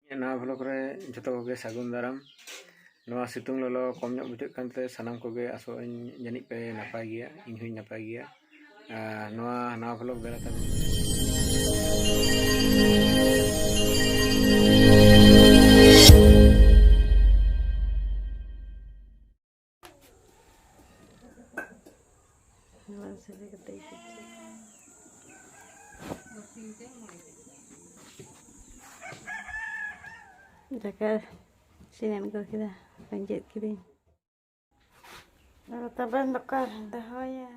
नवा ब्लॉग रे जतो कोगे सागुन दाराम नवा सितुंग ललो कम ᱧᱚᱜ बुझाᱹᱜ ᱠᱟᱱᱛᱮ ᱥᱟᱱᱟᱢ ᱠᱚᱜᱮ ᱟᱥᱚᱜ ᱟᱹᱧ ᱡᱟᱹᱱᱤᱡ ᱯᱮ ᱱᱟᱯᱟᱭ ᱜᱮᱭᱟ ᱤᱧ ᱦᱚᱸᱧ ᱱᱟᱯᱟᱭ ᱜᱮᱭᱟ नवा नवा blog बेलाते Jaga sini ko kita lanjut kiri. Lalu taban bakar dah ya.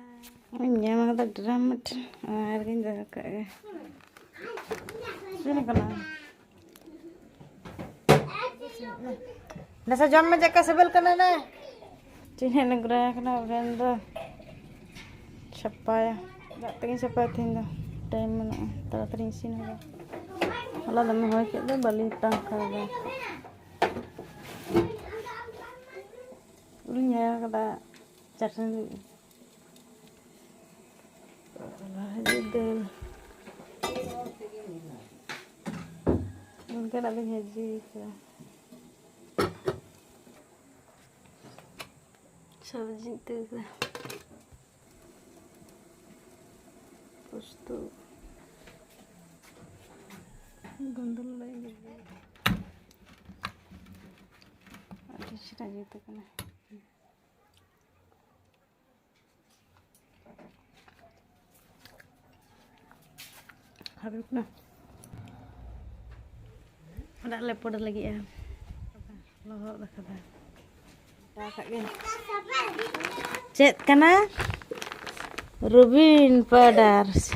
Ini yang ada drama tu. Harga dah kaya. Sini kena. Nasa jam macam apa sebel kena na? Sini negara kena beranda. Siapa ya? Tak pengen siapa tinggal. Time mana? Tak teringsin lah. Allah dah mahal kita balik tangkal dah. Ulinya kata cacing. Allah jadil. Mungkin ada haji ke. Sabji tu lah. Postu. Gondol lagi. Ada cerita gitu kan? Habis na. Ada lepot lagi ya. Lohok dah kata. Dah kagin. Cek kana? Rubin Padars.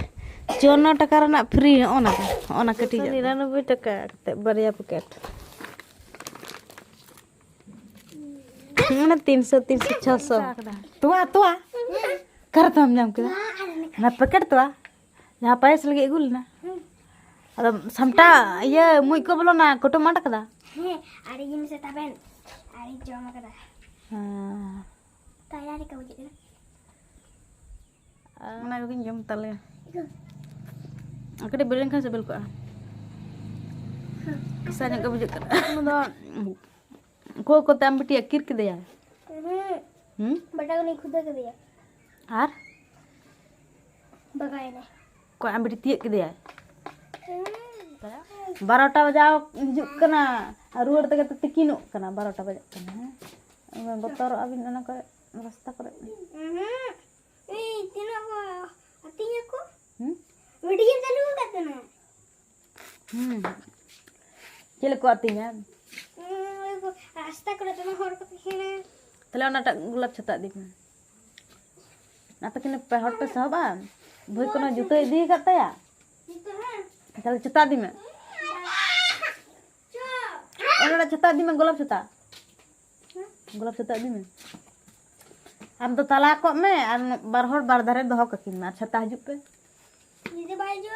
Jono takara nak free ona keti 99 taka kate barya paket. Mana 300 600 tua kartu हम जम के ना packet तो जहाँ पैस लगे गुल ना अरे समटा ये मुई को बोलो ना कोटो माटा कदा अरे ये मिसे तबेन अरे जमा कदा हाँ तैयारी का बुझे ना को जम तले अकड़े बेलन Khan sebel ko kisahnya ka bujuk kada ko tam beti akir ke dia बटा को नहीं खुदा कर दिया आर बगाए ने को am beti tiek ke dia 12टा बजाओ हिजुक कना रुवर तक तिकिनोग कना 12टा बजाग कना बतर अबिन ओना करे रास्ता करे ए तिना को अतिया को वीडियो चालू करते ना चल को आतिnya को रास्ता करे तो हर को खेले तले ओनाटा गुलाब छता दी नाता किने पे हट पे सहबा भई कोनो जुतो इदी कतया चल छता दी में ओनाटा छता दी में गुलाब छता दी में हम तो तला को में और बार हर बार धारे दहो ककिन ना छता हजु पे दीदी भाई जो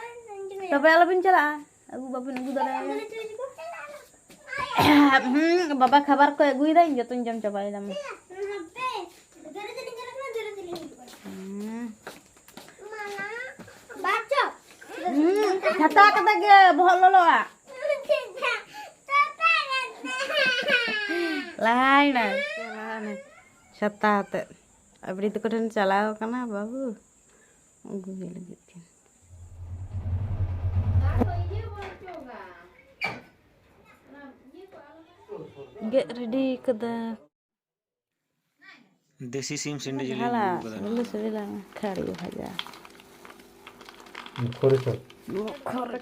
तबे आलबिन चला अगु बाबिन अगु दादा बाबा खबर को अगुई दा जतन जम चबाय दम छता कता के बहुत ललो आ लाइन छता ते अबरी तो कठन चलाओ कना बाबू अगु लगी थी get ready kada देसी सिम सिंडी जिले hala dulu sedila kari bhaja khore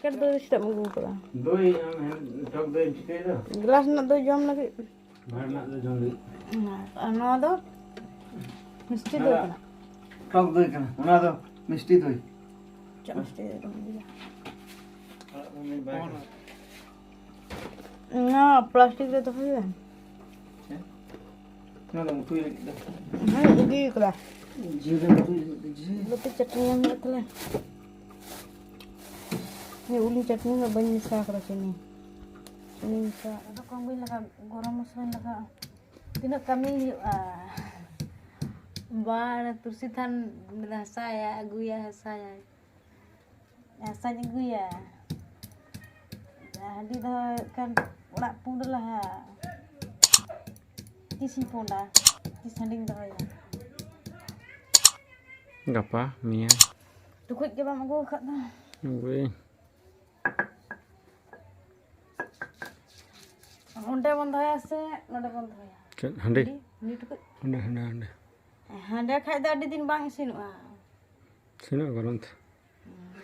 kan do sida mugu kada doi tok doi chike da glass na do jom lagi bhar na do jom lagi no do misti do kana tok doi kana ona do misti doi misti do na plastic de to hoya ना ना तू ये हां उगी कला जीवन तू lo चटनी में तले ये उली चटनी में बन मिसा कर sini मिसा ada kong bin laka gorong masukin laka tidak kami bar tursitan saya guya saya gue ya jadi kan Nak pun dah lah. Tisi pun dah. Tisi sanding dah ya. Gapa Mia? Tukut ke bang aku kat dah. Gue. Onde bond hoya se, node bond hoya. Hande. Ni tukut. Hande. Hande khai dah adi din bang isinua. Sino goront.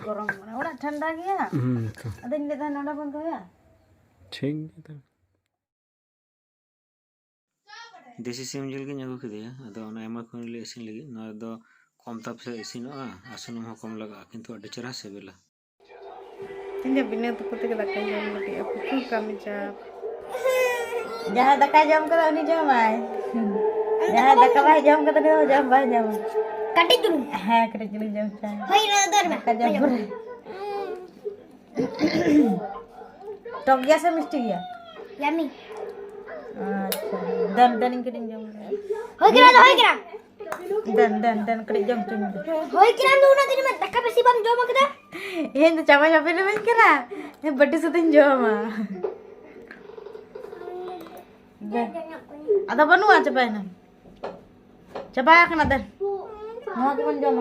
Gorong mana? Orang ठंडा गया. तो Ada ni dah node bond hoya. ठीक है देसी SIM जिल के अगू किया अद ले इसिन लगे ना दो कम ताप से इसिनोगा आ सुनुम हो कम लगा किंतु अड्डी चेहरा सिबिला Tinja bina tu putih kita kaya jam lagi. Aku pun kami cap. Jangan tak kaya jam kita ni jam ay. Jangan tak kaya jam kita ni jam bay jam. Katik dulu. Haa kena jadi jam cang. Hoi radar ba. Kaya jam pun. Tok gaya se misti ya. Yummy. अच्छा dan kena jam. Hoi kira. Dan kena jam cang. Hoi kira lu na tini man takka besi bang jom kita. Ini capai capai ni macam kena. Ini beti sudah jam ah. Ada apa nuan capai ni? Capai akan ada. Mau aku pun jam.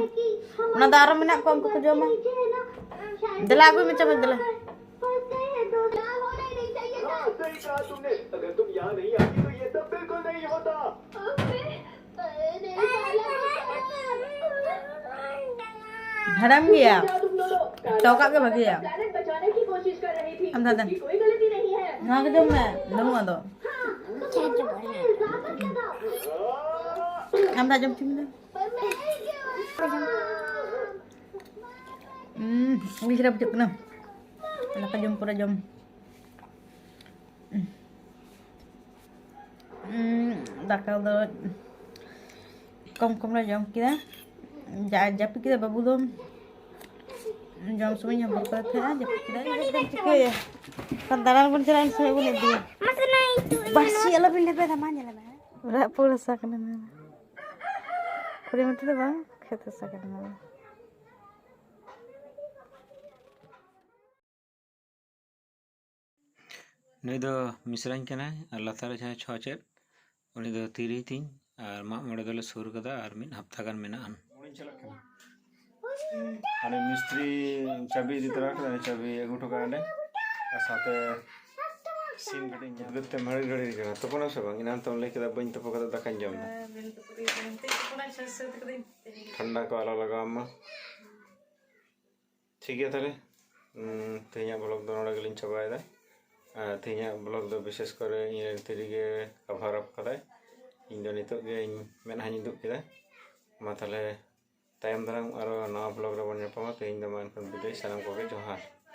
Mana darah minat aku ampu jam. Dela aku macam mana dela? अगर तुम यहाँ नहीं आती तो ये सब बिल्कुल नहीं होता। Haram dia. Tahu kat ke bagi ya? बचाने की कोशिश कर रही थी। Am dah. कोई गलती नहीं है। Nak ke jam ni? Lemu ada. Am dah jam cuma. Ini sudah pujuk kena. Nak jam pura jam. Dakal do. Kom lah jam kita. Japi kita babu dom. Jam semuanya berkata japi kita jam cikgu ya. Kantaran pun jalan saya pun dia. Masana itu. Basi ala pindah pada mana lah. Berat pula sakana. Kau mati tu bang, kata sakana. नई दो मिश्रण के ना लातार जहाँ छाचेर उन्हीं दो तीरी तीन और माँ मोड़े दले सुर कदा और मिन हफ्ता कर मिना अन अने मिस्त्री चाबी दी तरह का चाबी एगुटो का अने साथे सिम कटिंग गत्ते मरे गड़ी का तो कौन सा बंग इनाम तो लेके दा बंद तो पकड़ा दा कंजम ना ठंडा को आला लगा अम्मा ठीक है ताले तेज़ ब्लॉग दोनों लगे लिंच चबाए दा तेज़ ब्लॉग दो विशेष करे इन तेरीगे कवर अप कदा इन दो नितो के इन मेना हिंदू किदा माताले टाइम दरंग आरो नवा ब्लॉग रे बन पमा तेज़ दो मान कन बिदे सनम को के जोहार।